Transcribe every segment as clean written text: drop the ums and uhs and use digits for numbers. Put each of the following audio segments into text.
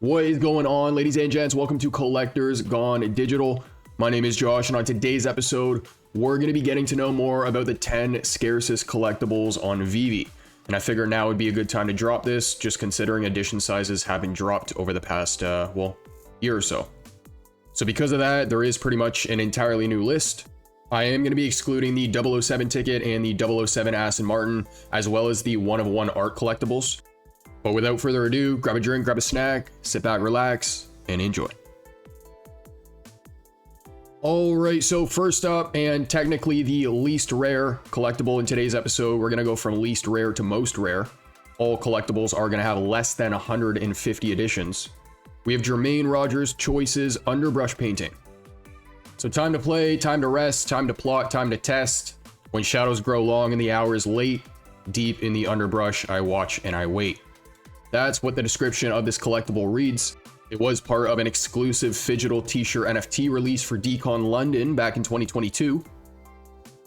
What is going on, ladies and gents? Welcome to Collectors Gone Digital. My name is Josh, and on today's episode, we're going to be getting to know more about the 10 scarcest collectibles on VeVe. And I figure now would be a good time to drop this, just considering edition sizes have been dropped over the past, year or so. So because of that, there is pretty much an entirely new list. I am going to be excluding the 007 ticket and the 007 Aston Martin, as well as the one-of-one art collectibles. But without further ado, grab a drink, grab a snack, sit back, relax, and enjoy. Alright, so first up, and technically the least rare collectible in today's episode, we're going to go from least rare to most rare. All collectibles are going to have less than 150 editions. We have Jermaine Rogers' Choices Underbrush painting. So time to play, time to rest, time to plot, time to test. When shadows grow long and the hour is late, deep in the underbrush, I watch and I wait. That's what the description of this collectible reads. It was part of an exclusive Phygital t-shirt NFT release for Decon London back in 2022.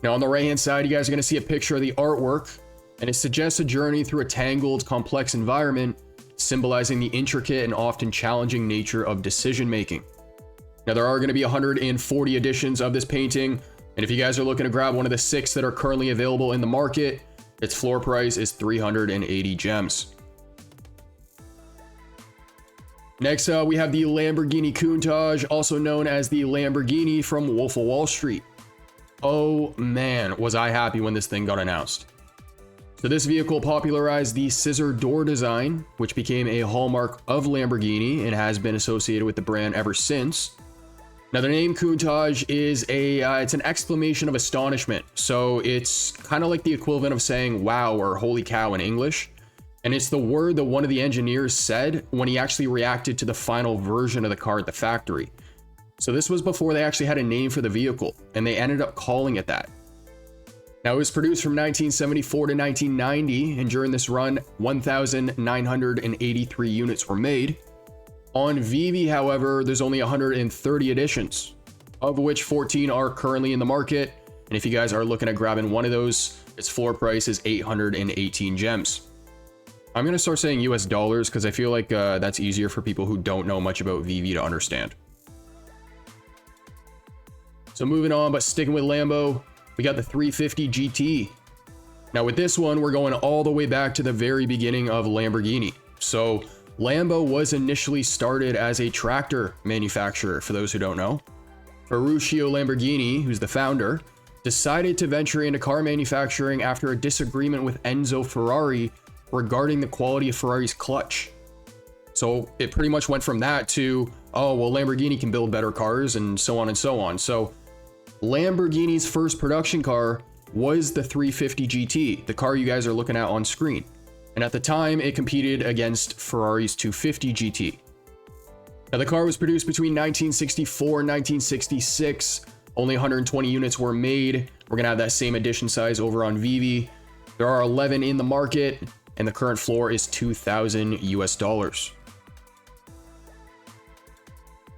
Now on the right hand side, you guys are going to see a picture of the artwork, and it suggests a journey through a tangled, complex environment, symbolizing the intricate and often challenging nature of decision making. Now there are going to be 140 editions of this painting, and if you guys are looking to grab one of the 6 that are currently available in the market, its floor price is 380 gems. Next up, we have the Lamborghini Countach, also known as the Lamborghini from Wolf of Wall Street. Oh man, was I happy when this thing got announced. So this vehicle popularized the scissor door design, which became a hallmark of Lamborghini and has been associated with the brand ever since. Now the name Countach is it's an exclamation of astonishment. So it's kind of like the equivalent of saying wow or holy cow in English. And it's the word that one of the engineers said when he actually reacted to the final version of the car at the factory. So this was before they actually had a name for the vehicle, and they ended up calling it that. Now it was produced from 1974 to 1990, and during this run, 1,983 units were made. On VeVe, however, there's only 130 editions, of which 14 are currently in the market. And if you guys are looking at grabbing one of those, its floor price is 818 gems. I'm going to start saying US dollars because I feel like that's easier for people who don't know much about VeVe to understand. So moving on, but sticking with Lambo, we got the 350 GT. Now with this one, we're going all the way back to the very beginning of Lamborghini. So Lambo was initially started as a tractor manufacturer, for those who don't know. Ferruccio Lamborghini, who's the founder, decided to venture into car manufacturing after a disagreement with Enzo Ferrari regarding the quality of Ferrari's clutch. So it pretty much went from that to, oh, well, Lamborghini can build better cars and so on and so on. So Lamborghini's first production car was the 350 GT, the car you guys are looking at on screen. And at the time, it competed against Ferrari's 250 GT. Now the car was produced between 1964 and 1966. Only 120 units were made. We're gonna have that same edition size over on VeVe. There are 11 in the market, and the current floor is 2,000 US dollars.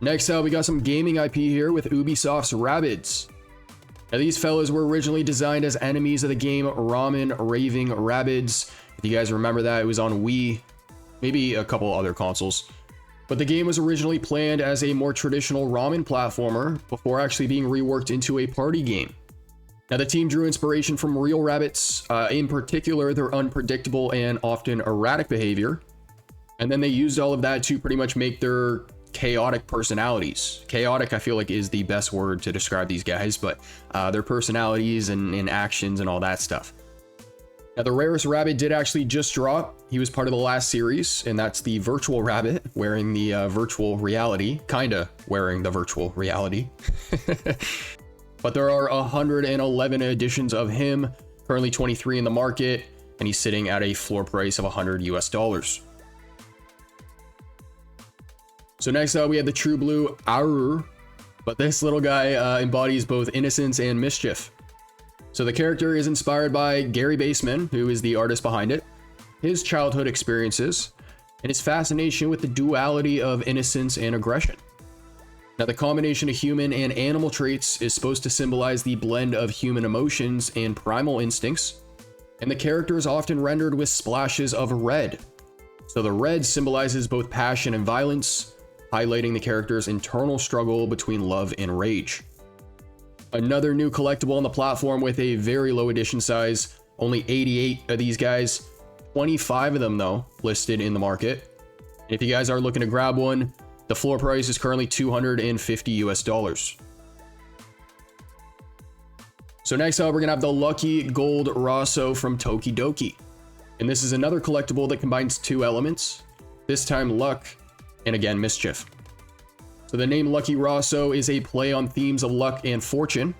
Next up, we got some gaming IP here with Ubisoft's Rabbids. Now these fellas were originally designed as enemies of the game Ramen Raving Rabbids. If you guys remember that, it was on Wii, maybe a couple other consoles. But the game was originally planned as a more traditional ramen platformer before actually being reworked into a party game. Now the team drew inspiration from real rabbits, in particular their unpredictable and often erratic behavior. And then they used all of that to pretty much make their chaotic personalities. Chaotic, I feel like, is the best word to describe these guys, but their personalities and actions and all that stuff. Now the rarest rabbit did actually just drop. He was part of the last series, and that's the virtual rabbit wearing the virtual reality, kinda wearing the virtual reality. But there are 111 editions of him, currently 23 in the market, and he's sitting at a floor price of 100 US dollars. So next up, we have the True Blue Ahwroo, but this little guy embodies both innocence and mischief. So the character is inspired by Gary Baseman, who is the artist behind it, his childhood experiences, and his fascination with the duality of innocence and aggression. Now the combination of human and animal traits is supposed to symbolize the blend of human emotions and primal instincts, and the character is often rendered with splashes of red. So the red symbolizes both passion and violence, highlighting the character's internal struggle between love and rage. Another new collectible on the platform with a very low edition size, only 88 of these guys, 25 of them though listed in the market. And if you guys are looking to grab one, the floor price is currently $250 US. So next up, we're gonna have the Lucky Gold Rosso from 𝗘𝗿𝗍𝗘𝗐. And this is another collectible that combines two elements, this time luck and again mischief. So the name Lucky Rosso is a play on themes of luck and fortune.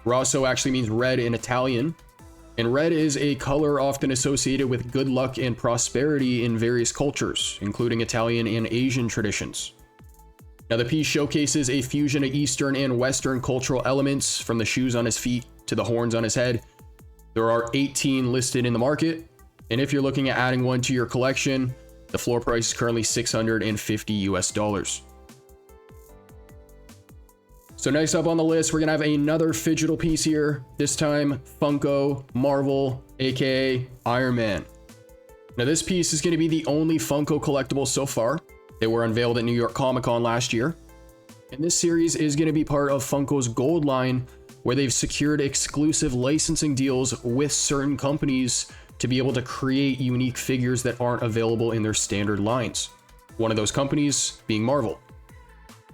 Rosso actually means red in Italian, and red is a color often associated with good luck and prosperity in various cultures, including Italian and Asian traditions. Now the piece showcases a fusion of Eastern and Western cultural elements, from the shoes on his feet to the horns on his head. There are 18 listed in the market, and if you're looking at adding one to your collection, the floor price is currently $650 US. So next up on the list, we're gonna have another phygital piece here, this time Funko Marvel, aka Iron Man. Now this piece is gonna be the only Funko collectible so far. They were unveiled at New York Comic Con last year. And this series is gonna be part of Funko's Gold line, where they've secured exclusive licensing deals with certain companies to be able to create unique figures that aren't available in their standard lines. One of those companies being Marvel.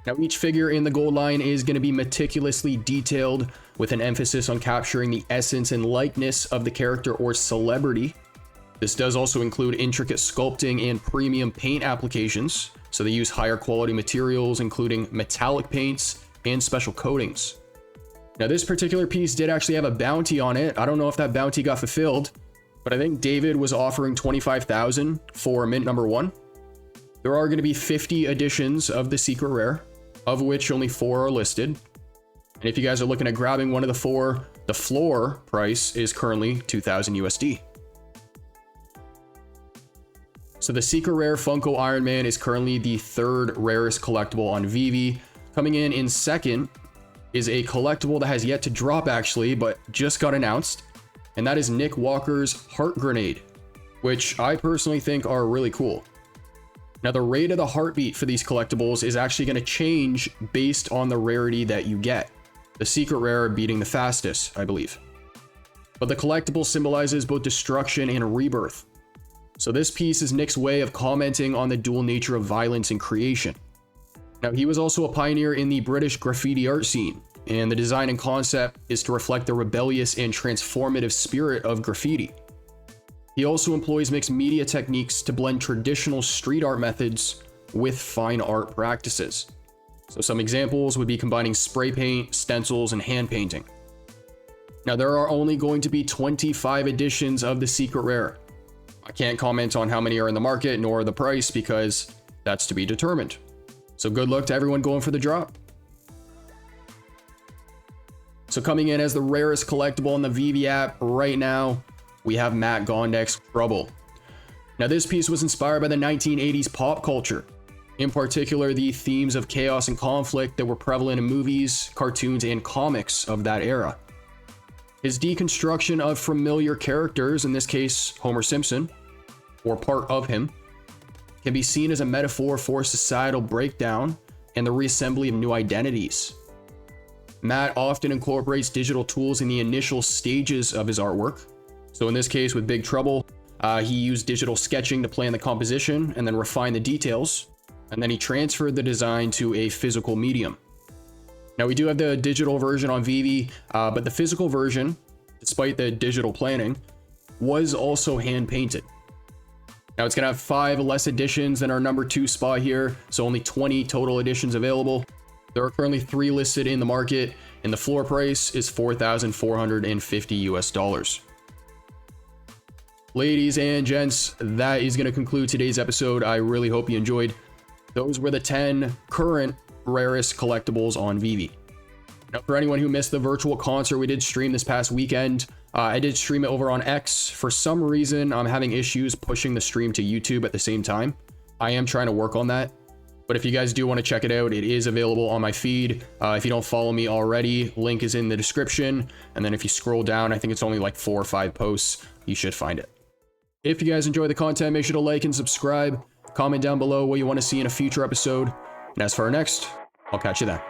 Now each figure in the Gold line is going to be meticulously detailed, with an emphasis on capturing the essence and likeness of the character or celebrity. This does also include intricate sculpting and premium paint applications, so they use higher quality materials including metallic paints and special coatings. Now this particular piece did actually have a bounty on it. I don't know if that bounty got fulfilled, but I think David was offering $25,000 for mint number 1. There are going to be 50 editions of the secret rare, of which only 4 are listed. And if you guys are looking at grabbing one of the 4, the floor price is currently $2,000 USD. So the secret rare Funko Iron Man is currently the 3rd rarest collectible on VeVe. Coming in second is a collectible that has yet to drop actually, but just got announced. And that is Nick Walker's Heart Grenade, which I personally think are really cool. Now the rate of the heartbeat for these collectibles is actually going to change based on the rarity that you get. The secret rare beating the fastest, I believe. But the collectible symbolizes both destruction and rebirth. So this piece is Nick's way of commenting on the dual nature of violence and creation. Now he was also a pioneer in the British graffiti art scene, and the design and concept is to reflect the rebellious and transformative spirit of graffiti. He also employs mixed media techniques to blend traditional street art methods with fine art practices. So some examples would be combining spray paint, stencils, and hand painting. Now there are only going to be 25 editions of the secret rare. I can't comment on how many are in the market nor the price because that's to be determined. So good luck to everyone going for the drop. So coming in as the rarest collectible in the VeVe app right now, we have Matt Gondek's Trouble. Now this piece was inspired by the 1980s pop culture, in particular the themes of chaos and conflict that were prevalent in movies, cartoons, and comics of that era. His deconstruction of familiar characters, in this case Homer Simpson, or part of him, can be seen as a metaphor for societal breakdown and the reassembly of new identities. Matt often incorporates digital tools in the initial stages of his artwork. So in this case with Big Trouble, he used digital sketching to plan the composition and then refine the details, and then he transferred the design to a physical medium. Now we do have the digital version on VeVe, but the physical version, despite the digital planning, was also hand painted. Now it's gonna have 5 less editions than our number 2 spot here, so only 20 total editions available. There are currently 3 listed in the market, and the floor price is $4,450 US. Ladies and gents, that is going to conclude today's episode. I really hope you enjoyed. Those were the 10 current rarest collectibles on VeVe. Now, for anyone who missed the virtual concert we did stream this past weekend, I did stream it over on X. For some reason, I'm having issues pushing the stream to YouTube at the same time. I am trying to work on that. But if you guys do want to check it out, it is available on my feed. If you don't follow me already, link is in the description. And then if you scroll down, I think it's only like 4 or 5 posts. You should find it. If you guys enjoy the content, make sure to like and subscribe. Comment down below what you want to see in a future episode. And as for our next, I'll catch you then.